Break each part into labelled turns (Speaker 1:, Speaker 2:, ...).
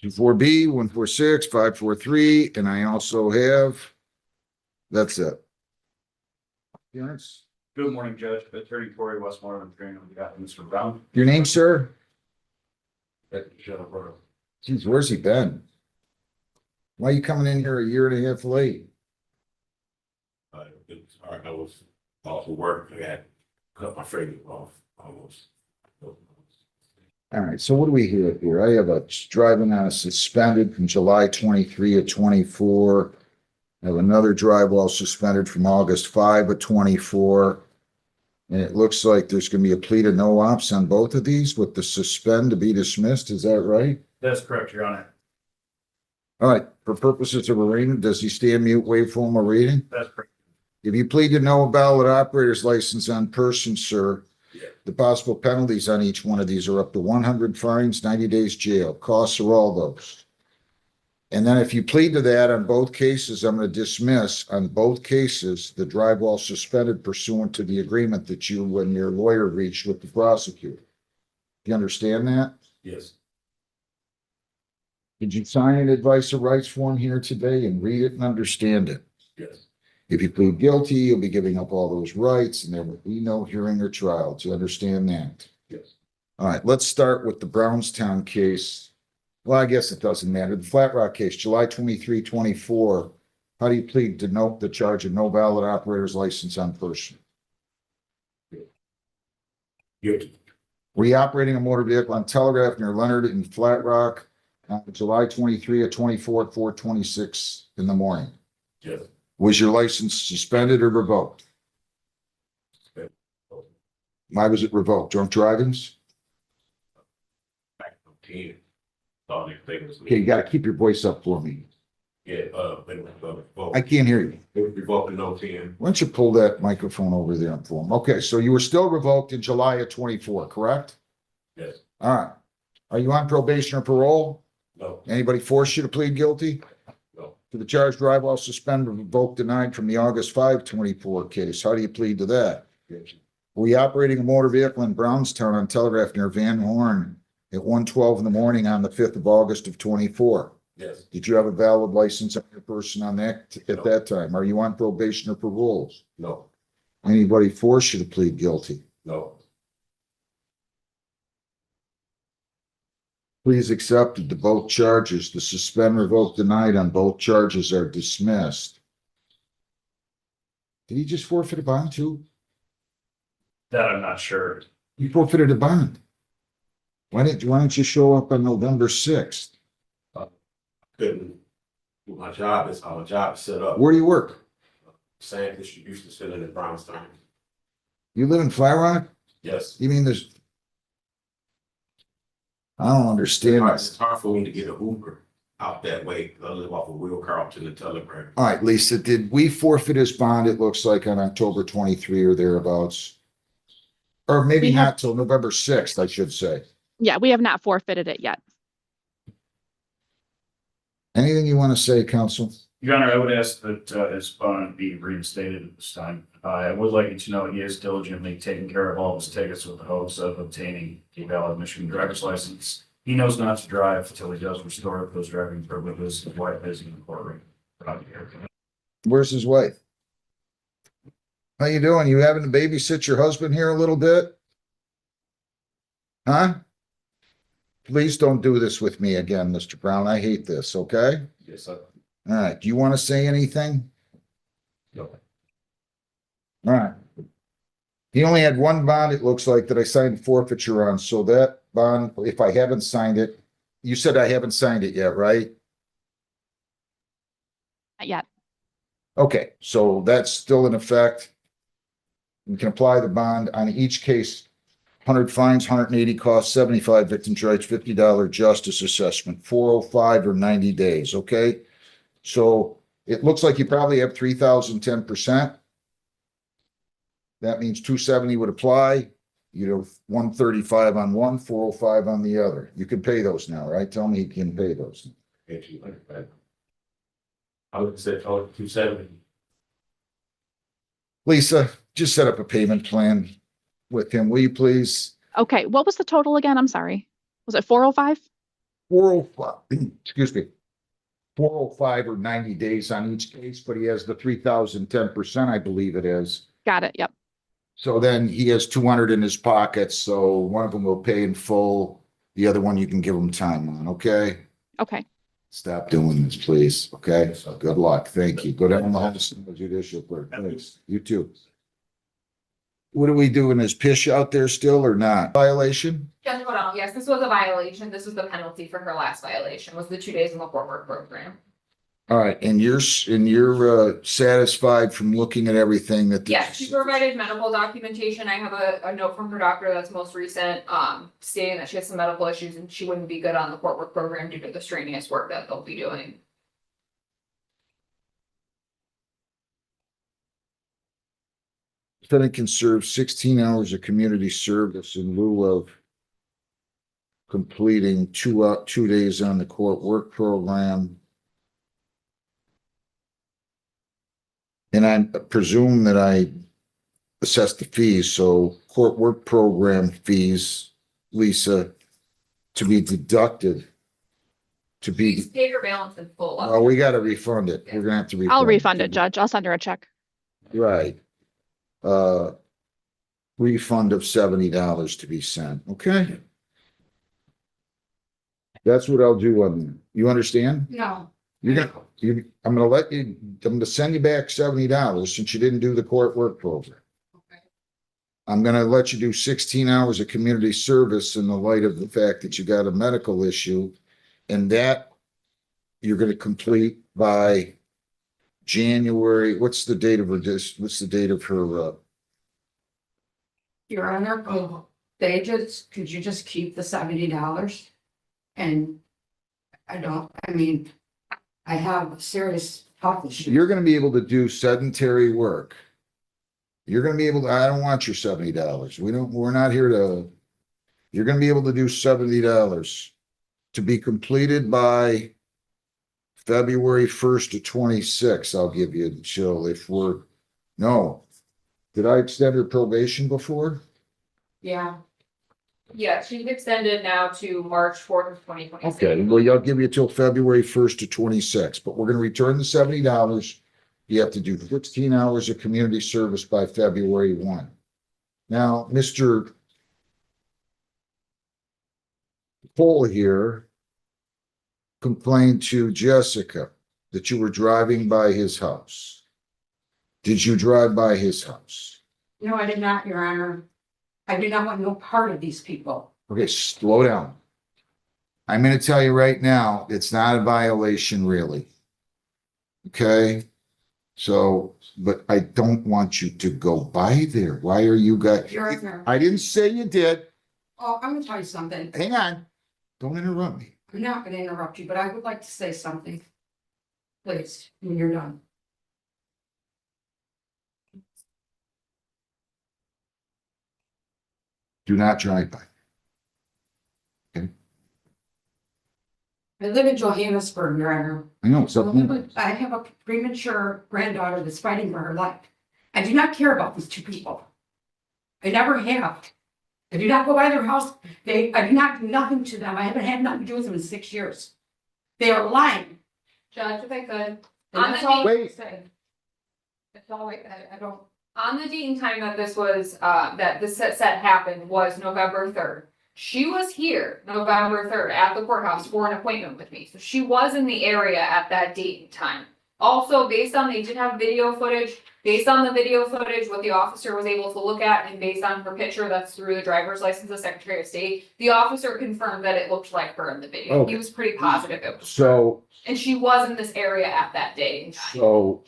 Speaker 1: 24B, 146, 543, and I also have, that's it. Appearance.
Speaker 2: Good morning, Judge. Attorney Corey Westmore, on behalf of Mr. Brown.
Speaker 1: Your name, sir? Geez, where's he been? Why are you coming in here a year and a half late?
Speaker 3: I was off of work. I had cut my finger off almost.
Speaker 1: All right, so what do we have here? I have a driving on a suspended from July 23 of 24. I have another drive while suspended from August 5 of 24. And it looks like there's going to be a plea to no ops on both of these with the suspend to be dismissed. Is that right?
Speaker 2: That's correct, Your Honor.
Speaker 1: All right, for purposes of a reading, does he stand mute, waive formal reading?
Speaker 2: That's correct.
Speaker 1: If you plead to no valid operator's license on person, sir, the possible penalties on each one of these are up to 100 fines, 90 days jail. Costs are all those. And then if you plead to that on both cases, I'm going to dismiss on both cases the drive while suspended pursuant to the agreement that you and your lawyer reached with the prosecutor. You understand that?
Speaker 3: Yes.
Speaker 1: Did you sign an advice of rights form here today and read it and understand it?
Speaker 3: Yes.
Speaker 1: If you plead guilty, you'll be giving up all those rights and there will be no hearing or trial. Do you understand that?
Speaker 3: Yes.
Speaker 1: All right, let's start with the Brownstown case. Well, I guess it doesn't matter. The Flat Rock case, July 23, 24. How do you plead to note the charge of no valid operator's license on person?
Speaker 3: Guilty.
Speaker 1: Were you operating a motor vehicle on Telegraph near Leonard in Flat Rock on July 23 of 24 at 4:26 in the morning?
Speaker 3: Yes.
Speaker 1: Was your license suspended or revoked? Why was it revoked? Drunk drivings?
Speaker 3: Back on 10. Thought it was
Speaker 1: Okay, you got to keep your voice up for me.
Speaker 3: Yeah,
Speaker 1: I can't hear you.
Speaker 3: it was revoked in 010.
Speaker 1: Why don't you pull that microphone over there for him? Okay, so you were still revoked in July of 24, correct?
Speaker 3: Yes.
Speaker 1: All right. Are you on probation or parole?
Speaker 3: No.
Speaker 1: Anybody force you to plead guilty?
Speaker 3: No.
Speaker 1: To the charge drive while suspended, revoked, denied from the August 5, 24 case. How do you plead to that?
Speaker 3: Guilty.
Speaker 1: Were you operating a motor vehicle in Brownstown on Telegraph near Van Horn at 1:12 in the morning on the 5th of August of 24?
Speaker 3: Yes.
Speaker 1: Did you have a valid license on your person on that at
Speaker 3: No.
Speaker 1: that time? Are you on probation or parole?
Speaker 3: No.
Speaker 1: Anybody force you to plead guilty?
Speaker 3: No.
Speaker 1: Please accepted to both charges. The suspend, revoke, denied on both charges are dismissed. Did he just forfeit a bond too?
Speaker 2: That I'm not sure.
Speaker 1: He forfeited a bond. Why don't you show up on November 6th?
Speaker 3: Couldn't. My job is set up.
Speaker 1: Where do you work?
Speaker 3: Sand distribution center in Brownstown.
Speaker 1: You live in Flat Rock?
Speaker 3: Yes.
Speaker 1: You mean there's... I don't understand
Speaker 3: It's
Speaker 1: this.
Speaker 3: hard for me to get an Uber out that way. I live off of Will Carlton and Telegraph.
Speaker 1: All right, Lisa, did we forfeit his bond? It looks like on October 23 or thereabouts. Or maybe
Speaker 4: We have-
Speaker 1: not till November 6th, I should say.
Speaker 4: Yeah, we have not forfeited it yet.
Speaker 1: Anything you want to say, counsel?
Speaker 2: Your Honor, I would ask that his bond be reinstated at this time. I would like you to know he is diligently taking care of all of his tickets with the hopes of obtaining a valid Michigan driver's license. He knows not to drive until he does restore those driving privileges. His wife is in the courtroom.
Speaker 1: Where's his wife? How you doing? You having to babysit your husband here a little bit? Huh? Please don't do this with me again, Mr. Brown. I hate this, okay?
Speaker 3: Yes, sir.
Speaker 1: All right. Do you want to say anything?
Speaker 3: No.
Speaker 1: All right. He only had one bond, it looks like, that I signed forfeiture on. So that bond, if I haven't signed it, you said I haven't signed it yet, right?
Speaker 4: Not yet.
Speaker 1: Okay, so that's still in effect. We can apply the bond on each case. 100 fines, 180 costs, 75 victim charge, $50 justice assessment, 405 or 90 days, okay? So it looks like you probably have 3,010%. That means 270 would apply. You know, 135 on one, 405 on the other. You can pay those now, right? Tell me you can pay those.
Speaker 3: I would say 270.
Speaker 1: Lisa, just set up a payment plan with him, will you please?
Speaker 4: Okay, what was the total again? I'm sorry. Was it 405?
Speaker 1: 405, excuse me, 405 or 90 days on each case, but he has the 3,010%, I believe it is.
Speaker 4: Got it. Yep.
Speaker 1: So then he has 200 in his pocket, so one of them will pay in full. The other one you can give him time on, okay?
Speaker 4: Okay.
Speaker 1: Stop doing this, please, okay? So good luck, thank you. Go down the hall, judicial clerk, thanks. You too. What are we doing? Is Pish out there still or not? Violation?
Speaker 5: Judge O'Donnell, yes, this was a violation. This was the penalty for her last violation, was the 2 days in the court work program.
Speaker 1: All right, and you're satisfied from looking at everything that?
Speaker 5: Yes, she provided medical documentation. I have a note from her doctor that's most recent, stating that she has some medical issues and she wouldn't be good on the court work program due to the strenuous work that they'll be doing.
Speaker 1: Defendant can serve 16 hours of community service in lieu of completing 2 days on the court work program. And I presume that I assessed the fees, so court work program fees, Lisa, to be deducted.
Speaker 5: She's paid her balance in full.
Speaker 1: Oh, we gotta refund it. We're gonna have to refund.
Speaker 4: I'll refund it, Judge. I'll send her a check.
Speaker 1: Right. Refund of $70 to be sent, okay? That's what I'll do on that. You understand?
Speaker 5: No.
Speaker 1: I'm gonna send you back $70 since you didn't do the court work program.
Speaker 5: Okay.
Speaker 1: I'm gonna let you do 16 hours of community service in the light of the fact that you got a medical issue. And that you're gonna complete by January, what's the date of her, what's the date of her,
Speaker 6: Your Honor, could you just keep the $70? And I have serious health issues.
Speaker 1: you're gonna be able to do sedentary work. You're gonna be able to, I don't want your $70. We're not here to, you're gonna be able to do $70 to be completed by February 1st to 26th. I'll give you until no. Did I extend her probation before?
Speaker 6: Yeah,
Speaker 5: Yeah, she's extended now to March 4th of 2026.
Speaker 1: Okay, well, I'll give you till February 1st to 26th, but we're gonna return the $70. You have to do 16 hours of community service by February 1. Now, Mr. Cole here complained to Jessica that you were driving by his house. Did you drive by his house?
Speaker 6: no, I did not, Your Honor. I do not want no part of these people.
Speaker 1: Okay, slow down. I'm gonna tell you right now, it's not a violation really. Okay? So, but I don't want you to go by there. Why are you guys?
Speaker 6: Your Honor,
Speaker 1: I didn't say you did.
Speaker 6: oh, I'm gonna tell you something.
Speaker 1: Hang on. Don't interrupt me.
Speaker 6: I'm not gonna interrupt you, but I would like to say something. Please, when you're done.
Speaker 1: Do not drive by.
Speaker 6: I live in Johannesburg, Your Honor.
Speaker 1: I know, something.
Speaker 6: I have a premature granddaughter that's fighting for her life. I do not care about these two people. I never have. I do not go by their house. I do not do nothing to them. I haven't had nothing to do with them in 6 years. They are lying.
Speaker 5: Judge, if I could.
Speaker 6: And
Speaker 5: On
Speaker 6: that's
Speaker 5: the
Speaker 6: all
Speaker 5: date,
Speaker 6: I say. That's all I don't.
Speaker 5: on the date and time that this was, that this set happened was November 3rd. She was here November 3rd at the courthouse for an appointment with me. So she was in the area at that date and time. Also, they did have video footage. Based on the video footage, what the officer was able to look at, and based on her picture that's through the driver's license of Secretary of State, the officer confirmed that it looked like her in the video.
Speaker 1: Okay.
Speaker 5: He was pretty positive it was her.
Speaker 1: So,
Speaker 5: And she was in this area at that day and time.
Speaker 1: so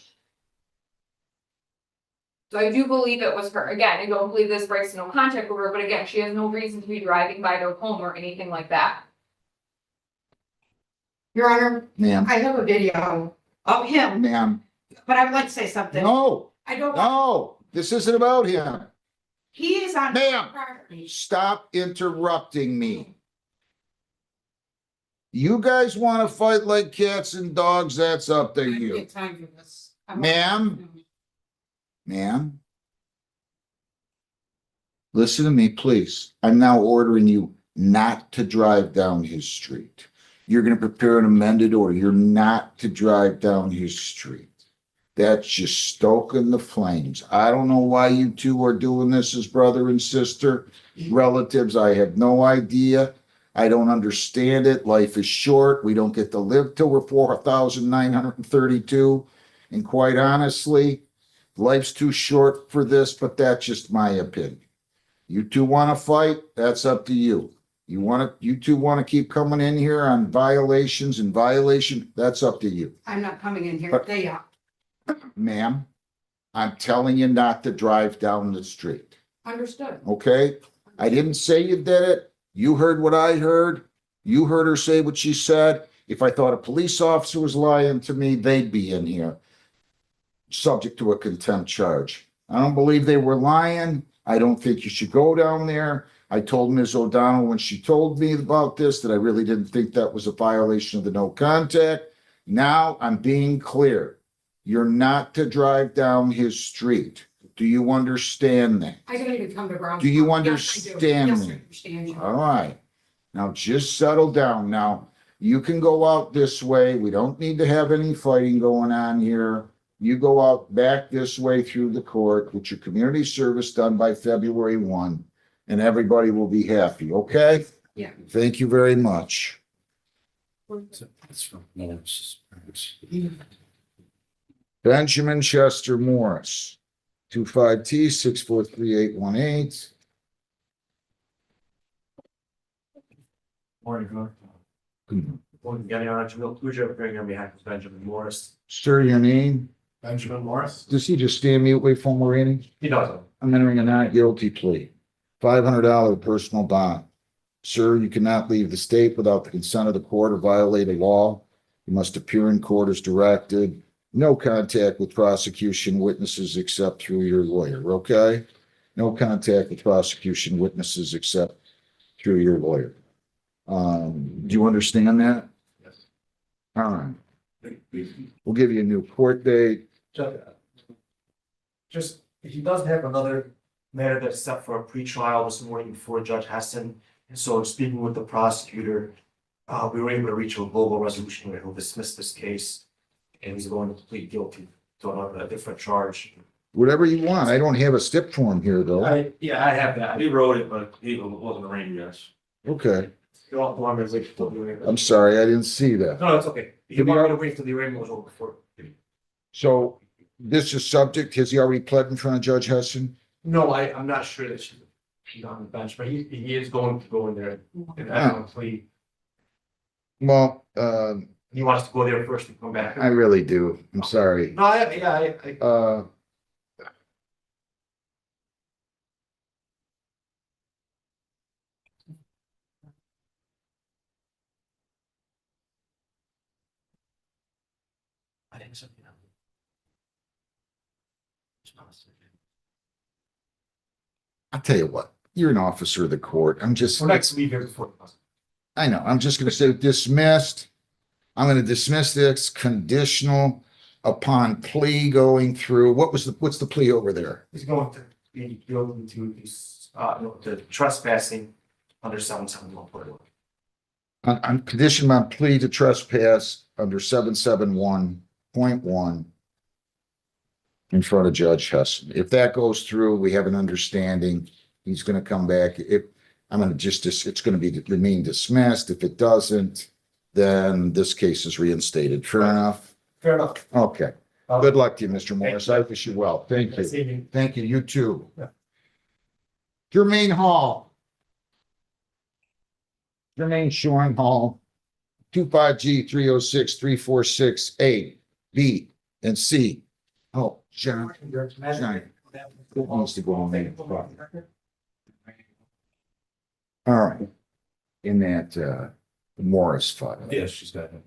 Speaker 5: So I do believe it was her. Again, I don't believe this breaks no contact with her, but again, she has no reason to be driving by their home or anything like that.
Speaker 6: Your Honor,
Speaker 1: ma'am,
Speaker 6: I have a video of him,
Speaker 1: ma'am,
Speaker 6: but I would like to say something.
Speaker 1: no,
Speaker 6: I don't.
Speaker 1: no, this isn't about him.
Speaker 6: He is on.
Speaker 1: Ma'am.
Speaker 6: property.
Speaker 1: Stop interrupting me. You guys want to fight like cats and dogs, that's up to
Speaker 6: I don't
Speaker 1: you.
Speaker 6: get time for this.
Speaker 1: Ma'am? Ma'am? Listen to me, please. I'm now ordering you not to drive down his street. you're gonna prepare an amended order. You're not to drive down his street. That's just stoking the flames. I don't know why you two are doing this as brother and sister, relatives. I have no idea. I don't understand it. Life is short. We don't get to live till we're 4,932. And quite honestly, life's too short for this, but that's just my opinion. You two want to fight? That's up to you. You two want to keep coming in here on violations and violation? That's up to you.
Speaker 6: I'm not coming in here.
Speaker 1: But-
Speaker 6: They are.
Speaker 1: Ma'am, I'm telling you not to drive down the street,
Speaker 6: Understood.
Speaker 1: okay? I didn't say you did it. You heard what I heard. You heard her say what she said. If I thought a police officer was lying to me, they'd be in here, subject to a contempt charge. I don't believe they were lying. I don't think you should go down there. I told Ms. O'Donnell when she told me about this that I really didn't think that was a violation of the no contact. Now I'm being clear. You're not to drive down his street. Do you understand that?
Speaker 6: I don't even come to ground.
Speaker 1: Do you
Speaker 6: Yes, I do.
Speaker 1: understand
Speaker 6: Yes, I
Speaker 1: me?
Speaker 6: understand you.
Speaker 1: All right. Now just settle down. Now, you can go out this way. We don't need to have any fighting going on here. You go out back this way through the court with your community service done by February 1, and everybody will be happy, okay?
Speaker 6: Yeah.
Speaker 1: Thank you very much.
Speaker 3: That's from Morris.
Speaker 1: Benjamin Chester Morris, 25T 643818.
Speaker 7: Morning, Glenn. Morning, Getting on Jamil Puja, appearing on behalf of Benjamin Morris.
Speaker 1: Sir, your name?
Speaker 7: Benjamin Morris?
Speaker 1: Does he just stand mute, wait for more reading?
Speaker 7: He doesn't.
Speaker 1: I'm entering a not guilty plea. $500 personal bond. Sir, you cannot leave the state without the consent of the court or violate a law. You must appear in court as directed. No contact with prosecution witnesses except through your lawyer, okay? No contact with prosecution witnesses except through your lawyer. Do you understand that?
Speaker 7: Yes.
Speaker 1: All right. We'll give you a new court date.
Speaker 7: Just, he does have another matter that's set for a pretrial this morning before Judge Heston. And so speaking with the prosecutor, we were able to reach a global resolution where he'll dismiss this case. And he's going to plead guilty to a different charge.
Speaker 1: Whatever you want. I don't have a stip form here, though.
Speaker 3: I have that. He wrote it, but it wasn't arranged, yes.
Speaker 1: Okay.
Speaker 7: You don't want me to wait till the arraignment?
Speaker 1: I'm sorry, I didn't see that.
Speaker 7: No, it's okay. You want me to wait till the arraignment was over before?
Speaker 1: So this is subject, has he already pled in front of Judge Heston?
Speaker 7: No, I'm not sure that she's on the bench, but he is going to go in there and I don't plea.
Speaker 1: Well,
Speaker 7: He wants to go there first and come back.
Speaker 1: I really do. I'm sorry.
Speaker 7: No, I think so, yeah.
Speaker 1: I'll tell you what, you're an officer of the court. I'm just,
Speaker 7: We're not to leave here before.
Speaker 1: I know, I'm just gonna say dismissed. I'm gonna dismiss this conditional upon plea going through. What's the plea over there?
Speaker 7: He's going to be guilty to these, the trespassing under 771.
Speaker 1: On condition on plea to trespass under 771.1 in front of Judge Heston. If that goes through, we have an understanding. He's gonna come back. It's gonna be remain dismissed. If it doesn't, then this case is reinstated. Fair enough?
Speaker 7: Fair enough.
Speaker 1: Okay. Good luck to you, Mr. Morris. I wish you well. Thank
Speaker 7: This
Speaker 1: you.
Speaker 7: evening.
Speaker 1: Thank you. You too.
Speaker 7: Yeah.
Speaker 1: Jermaine Hall. Jermaine Shoring Hall. 25G 306-346A, B, and C. Oh, John. John. Who wants to go on there? All right. In that Morris file.
Speaker 3: Yes, she's got it.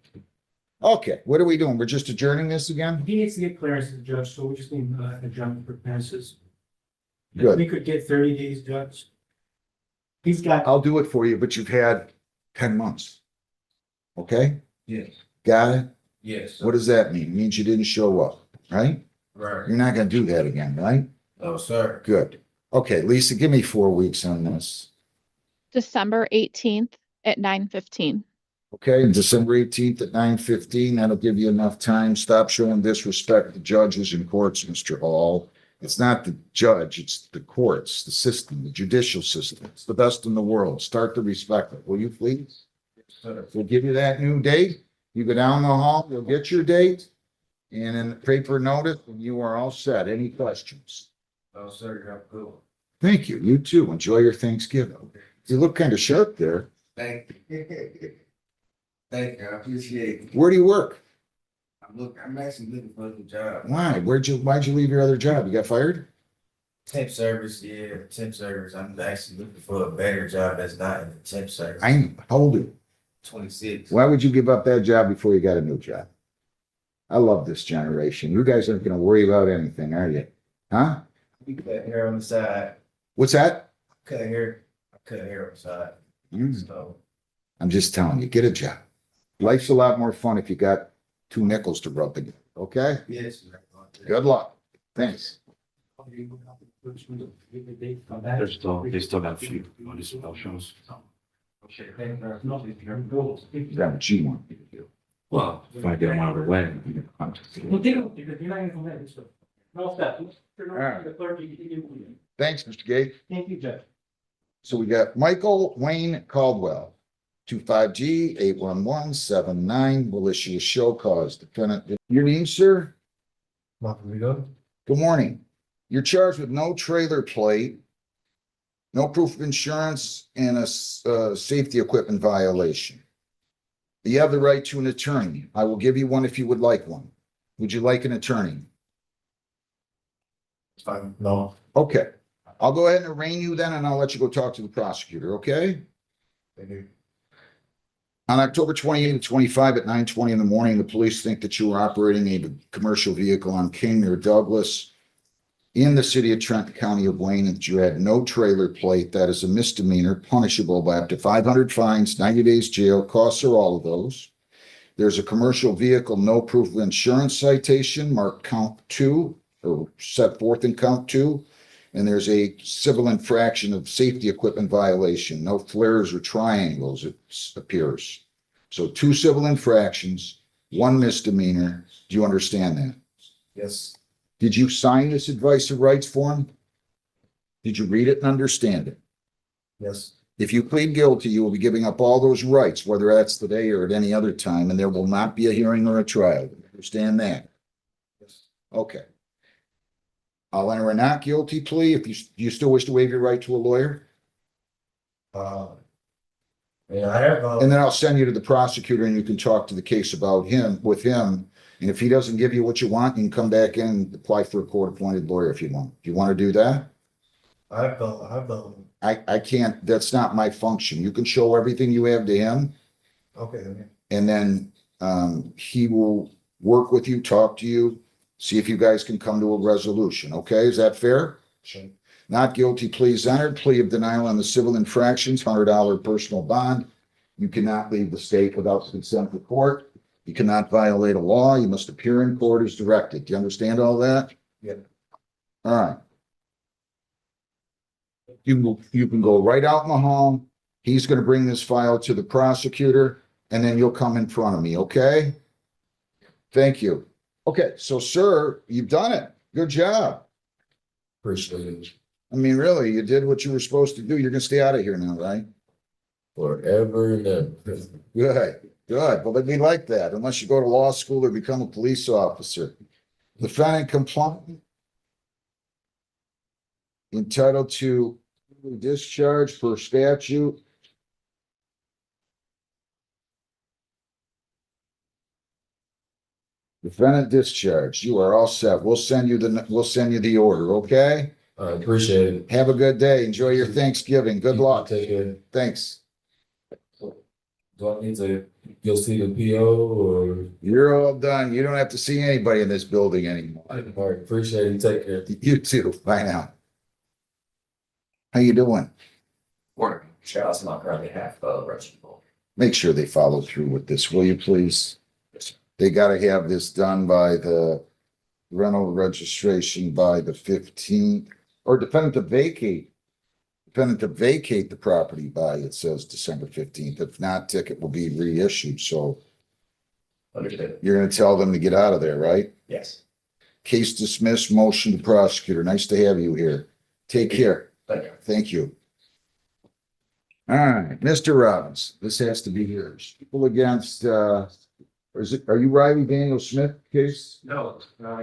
Speaker 1: Okay, what are we doing? We're just adjourning this again?
Speaker 8: He needs to get clearance to the judge, so we just need adjournment for passes. If
Speaker 1: Good.
Speaker 8: we could get 30 days, Judge. He's got,
Speaker 1: I'll do it for you, but you've had 10 months. Okay,
Speaker 3: Yes,
Speaker 1: got it?
Speaker 3: yes.
Speaker 1: What does that mean? It means you didn't show up, right?
Speaker 3: Right.
Speaker 1: You're not gonna do that again, right?
Speaker 3: No, sir.
Speaker 1: Good. Okay, Lisa, give me 4 weeks on this.
Speaker 4: December 18th at 9:15.
Speaker 1: Okay, December 18th at 9:15. That'll give you enough time. Stop showing disrespect to judges and courts, Mr. Hall. It's not the judge, it's the courts, the system, the judicial system. It's the best in the world. Start to respect it, will you please? We'll give you that new date. You go down the hall, you'll get your date. And in the paper notice, and you are all set. Any questions?
Speaker 3: Oh, sir, you have a good one.
Speaker 1: Thank you. You too. Enjoy your Thanksgiving. You look kind of sharp there.
Speaker 3: Thank you. Thank you, I appreciate it.
Speaker 1: Where do you work?
Speaker 3: I'm actually looking for a new job.
Speaker 1: Why? Why'd you leave your other job? You got fired?
Speaker 3: Temp service, yeah, temp service. I'm actually looking for a better job that's not in the temp service.
Speaker 1: How old are you?
Speaker 3: 26.
Speaker 1: Why would you give up that job before you got a new job? I love this generation. You guys aren't gonna worry about anything, are you? Huh?
Speaker 3: You cut hair on the side.
Speaker 1: What's that?
Speaker 3: I cut hair on the side.
Speaker 1: Mm,
Speaker 3: So,
Speaker 1: I'm just telling you, get a job. Life's a lot more fun if you got two nickels to rub together, okay?
Speaker 3: yes.
Speaker 1: Good luck. Thanks.
Speaker 8: They still got a few municipal shows.
Speaker 1: Is that what you want me to do?
Speaker 8: Well, if I get one out of the way.
Speaker 1: Thanks, Mr. Gage.
Speaker 8: Thank you, Jeff.
Speaker 1: So we got Michael Wayne Caldwell, 25G 81179, will issue a show cause. Defendant, your name, sir? Good morning. You're charged with no trailer plate, no proof of insurance, and a safety equipment violation. You have the right to an attorney. I will give you one if you would like one. Would you like an attorney?
Speaker 3: It's fine. No.
Speaker 1: Okay. I'll go ahead and arraign you then, and I'll let you go talk to the prosecutor, okay?
Speaker 3: Thank you.
Speaker 1: On October 28 and 25 at 9:20 in the morning, the police think that you were operating a commercial vehicle on King near Douglas in the city of Trenton, County of Wayne, and that you had no trailer plate. That is a misdemeanor, punishable by up to 500 fines, 90 days jail. Costs are all of those. There's a commercial vehicle, no proof of insurance citation, marked count 2, or set forth in count 2. And there's a civil infraction of safety equipment violation, no flares or triangles, it appears. So 2 civil infractions, 1 misdemeanor. Do you understand that?
Speaker 3: Yes.
Speaker 1: Did you sign this advice of rights form? Did you read it and understand it?
Speaker 3: Yes.
Speaker 1: If you plead guilty, you will be giving up all those rights, whether that's today or at any other time, and there will not be a hearing or a trial. Understand that?
Speaker 3: Yes.
Speaker 1: Okay. I'll enter a not guilty plea. If you still wish to waive your right to a lawyer,
Speaker 3: Yeah, I have,
Speaker 1: and then I'll send you to the prosecutor and you can talk to the case about him, with him. And if he doesn't give you what you want, you can come back in and apply for a court-appointed lawyer if you want. Do you want to do that?
Speaker 3: I've
Speaker 1: I can't, that's not my function. You can show everything you have to him,
Speaker 3: okay.
Speaker 1: and then he will work with you, talk to you, see if you guys can come to a resolution. Okay, is that fair?
Speaker 3: Sure.
Speaker 1: Not guilty pleas entered, plea of denial on the civil infractions, $100 personal bond. You cannot leave the state without consent of court. You cannot violate a law. You must appear in court as directed. Do you understand all that?
Speaker 3: Yeah.
Speaker 1: All right. You can go right out in the hall. He's going to bring this file to the prosecutor, and then you'll come in front of me, okay? Thank you. Okay, so sir, you've done it. Good job.
Speaker 3: Appreciate it.
Speaker 1: I mean, really, you did what you were supposed to do. You're gonna stay out of here now, right?
Speaker 3: Forever and ever.
Speaker 1: Good, good. But we like that, unless you go to law school or become a police officer. Defendant compliant. Entitled to discharge per statute. Defendant discharged. You are all set. We'll send you the order, okay?
Speaker 3: I appreciate it.
Speaker 1: Have a good day. Enjoy your Thanksgiving. Good luck.
Speaker 3: Take care.
Speaker 1: Thanks.
Speaker 3: Do I need to go see the PO or?
Speaker 1: You're all done. You don't have to see anybody in this building anymore.
Speaker 3: All right, appreciate it. Take care.
Speaker 1: You too. Bye now. How you doing?
Speaker 9: Morning. Charles, I'm currently half eligible.
Speaker 1: Make sure they follow through with this, will you please? They gotta have this done by the rental registration by the 15th, or defendant to vacate defendant to vacate the property by, it says December 15th. If not, ticket will be reissued. So
Speaker 9: Understood.
Speaker 1: you're gonna tell them to get out of there, right?
Speaker 9: Yes.
Speaker 1: Case dismissed, motion to prosecutor. Nice to have you here. Take care.
Speaker 9: Thank you.
Speaker 1: Thank you. All right, Mr. Robbins, this has to be yours. People against, are you Riley Daniel Smith case?
Speaker 8: No,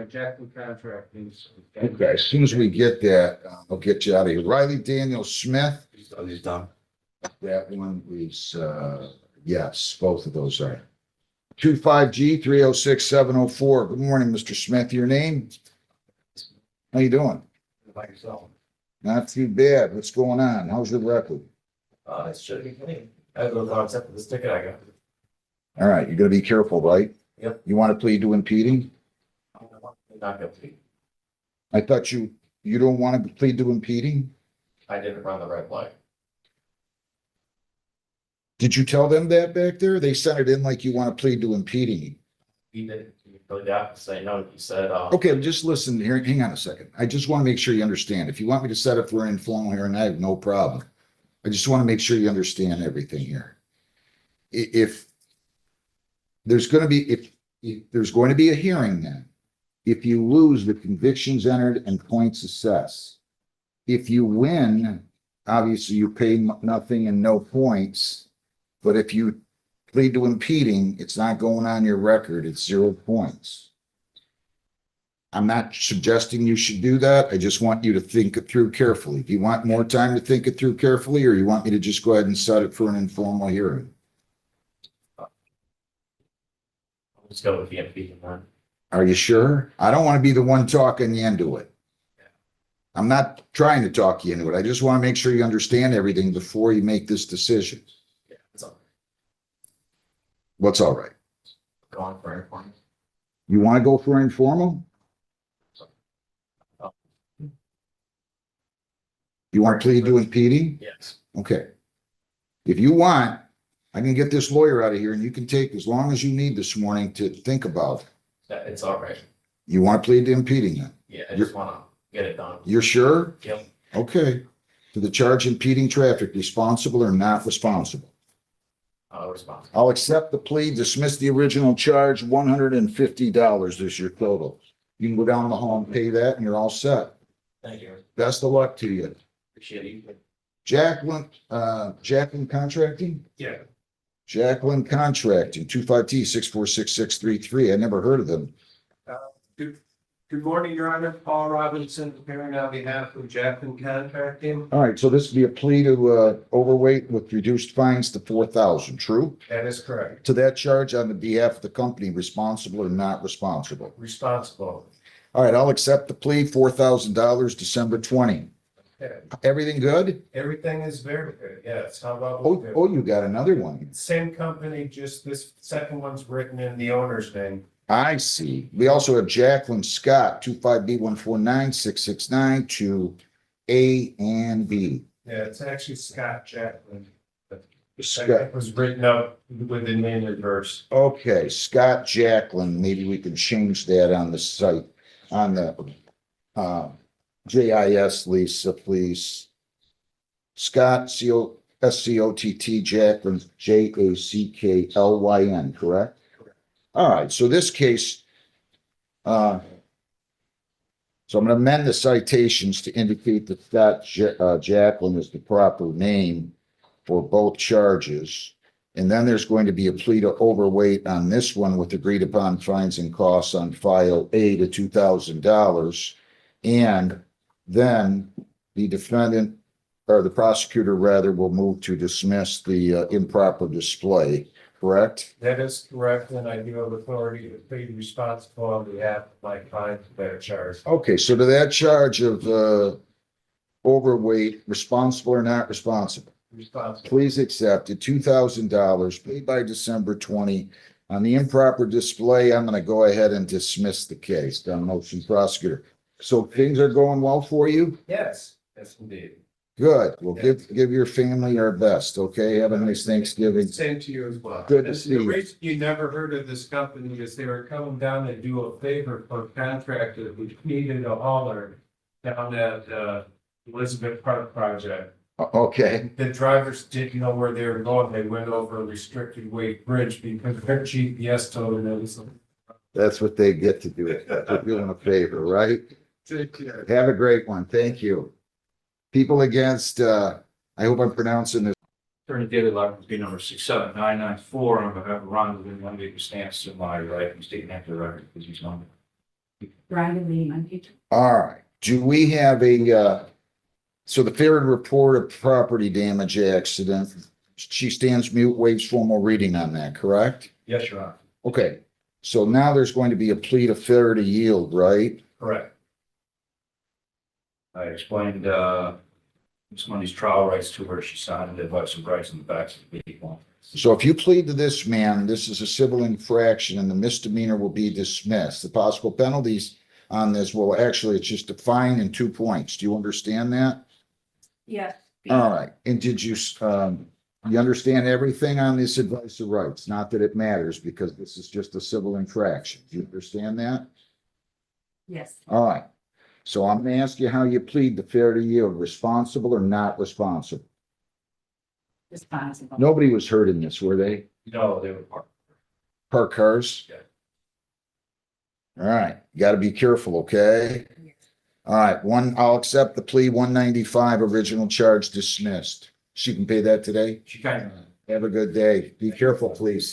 Speaker 8: Jackson Contracting.
Speaker 1: Okay, as soon as we get that, I'll get you out of here. Riley Daniel Smith,
Speaker 3: He's done.
Speaker 1: that one is, yes, both of those are. 25G 306704. Good morning, Mr. Smith. Your name? How you doing?
Speaker 3: By yourself.
Speaker 1: Not too bad. What's going on? How's your record?
Speaker 3: It should be clean. I have no concept of this ticket I got.
Speaker 1: All right, you're gonna be careful, right?
Speaker 3: Yep.
Speaker 1: You want to plead to impeding?
Speaker 3: I'm not guilty.
Speaker 1: I thought you don't want to plead to impeding?
Speaker 3: I didn't run the red light.
Speaker 1: Did you tell them that back there? They sent it in like you want to plead to impeding.
Speaker 3: He didn't really have to say no. He said,
Speaker 1: Okay, just listen here. Hang on a second. I just want to make sure you understand. If you want me to set up for an informal hearing, I have no problem. I just want to make sure you understand everything here. If there's going to be, if there's going to be a hearing then, if you lose, the convictions entered and points assessed. If you win, obviously you pay nothing and no points. But if you plead to impeding, it's not going on your record. It's 0 points. I'm not suggesting you should do that. I just want you to think it through carefully. If you want more time to think it through carefully, or you want me to just go ahead and set it for an informal hearing?
Speaker 3: let's go with the impeding one.
Speaker 1: Are you sure? I don't want to be the one talking you into it. I'm not trying to talk you into it. I just want to make sure you understand everything before you make this decision.
Speaker 3: Yeah, it's all right.
Speaker 1: What's all right?
Speaker 3: Go on for informal.
Speaker 1: You want to go for informal? You want to plead to impeding?
Speaker 3: Yes.
Speaker 1: Okay. If you want, I can get this lawyer out of here and you can take as long as you need this morning to think about it.
Speaker 3: Yeah, it's all right.
Speaker 1: You want to plead to impeding then?
Speaker 3: Yeah, I just want to get it done.
Speaker 1: You're sure?
Speaker 3: Yep.
Speaker 1: Okay. To the charge impeding traffic, responsible or not responsible?
Speaker 3: Responsible.
Speaker 1: I'll accept the plea, dismiss the original charge, $150 is your total. You can go down the hall and pay that and you're all set.
Speaker 3: Thank you.
Speaker 1: Best of luck to you.
Speaker 3: Appreciate you.
Speaker 1: Jacqueline Contracting?
Speaker 8: Yeah.
Speaker 1: Jacqueline Contracting, 25T 6466633. I never heard of them.
Speaker 8: Good morning, Your Honor. Paul Robinson, appearing on behalf of Jackson Contracting.
Speaker 1: All right, so this would be a plea to overweight with reduced fines to 4,000, true?
Speaker 8: That is correct.
Speaker 1: To that charge on the behalf of the company, responsible or not responsible?
Speaker 8: Responsible.
Speaker 1: All right, I'll accept the plea, $4,000, December 20.
Speaker 8: Okay.
Speaker 1: Everything good?
Speaker 8: Everything is very good. Yes. How about?
Speaker 1: Oh, you got another one.
Speaker 8: Same company, just this second one's written in the owner's name.
Speaker 1: I see. We also have Jacqueline Scott, 25B149669 to A and B.
Speaker 8: Yeah, it's actually Scott Jacqueline.
Speaker 1: Scott.
Speaker 8: It was written up with the name reverse.
Speaker 1: Okay, Scott Jacqueline, maybe we can change that on the site, on the JIS, Lisa, please. Scott, SCOTT, Jacqueline, JACKLYN, correct? All right, so this case, so I'm going to amend the citations to indicate that Scott Jacqueline is the proper name for both charges. And then there's going to be a plea to overweight on this one with agreed upon fines and costs on file A to $2,000. And then the defendant, or the prosecutor rather, will move to dismiss the improper display, correct?
Speaker 8: That is correct, and I do have authority to be responsible on behalf of my client for that charge.
Speaker 1: Okay, so to that charge of overweight, responsible or not responsible?
Speaker 8: Responsible.
Speaker 1: Please accept it, $2,000 paid by December 20. On the improper display, I'm going to go ahead and dismiss the case. Down motion, prosecutor. So things are going well for you?
Speaker 8: Yes, yes, indeed.
Speaker 1: Good. Well, give your family our best, okay? Have a nice Thanksgiving.
Speaker 8: Same to you as well.
Speaker 1: Good to
Speaker 8: And
Speaker 1: see
Speaker 8: the
Speaker 1: you.
Speaker 8: reason you never heard of this company is they were coming down to do a favor for a contractor which needed a hauler down at Elizabeth Park project.
Speaker 1: Okay,
Speaker 8: The drivers didn't know where they were going. They went over a restricted weight bridge because their GPS told them it was.
Speaker 1: that's what they get to do. They're doing a favor, right?
Speaker 8: Take care.
Speaker 1: Have a great one. Thank you. People against, I hope I'm pronouncing this.
Speaker 2: Attorney David Larkin, P number 67994, on behalf of Ron Levin, Monday, who stands to my right, and stating after the record, because he's on.
Speaker 6: Brian Lee, Monday.
Speaker 1: All right. Do we have so the fair to report a property damage accident? She stands mute, waives formal reading on that, correct?
Speaker 2: Yes, Your Honor.
Speaker 1: Okay. So now there's going to be a plea to fair to yield, right?
Speaker 2: Correct. I explained, Ms. Monday's trial rights to her. She signed the advice of rights in the back of the vehicle.
Speaker 1: So if you plead to this man, this is a civil infraction and the misdemeanor will be dismissed. The possible penalties on this will actually, it's just a fine and 2 points. Do you understand that?
Speaker 6: Yes.
Speaker 1: All right. And did you, you understand everything on this advice of rights? Not that it matters because this is just a civil infraction. Do you understand that?
Speaker 6: Yes.
Speaker 1: All right. So I'm going to ask you how you plead the fair to yield, responsible or not responsible?
Speaker 6: Responsible.
Speaker 1: Nobody was hurt in this, were they?
Speaker 2: No, they were part.
Speaker 1: Parked cars?
Speaker 2: Yeah.
Speaker 1: All right, you got to be careful, okay? All right, I'll accept the plea, 195, original charge dismissed. She can pay that today?
Speaker 2: She kind of.
Speaker 1: Have a good day. Be careful, please.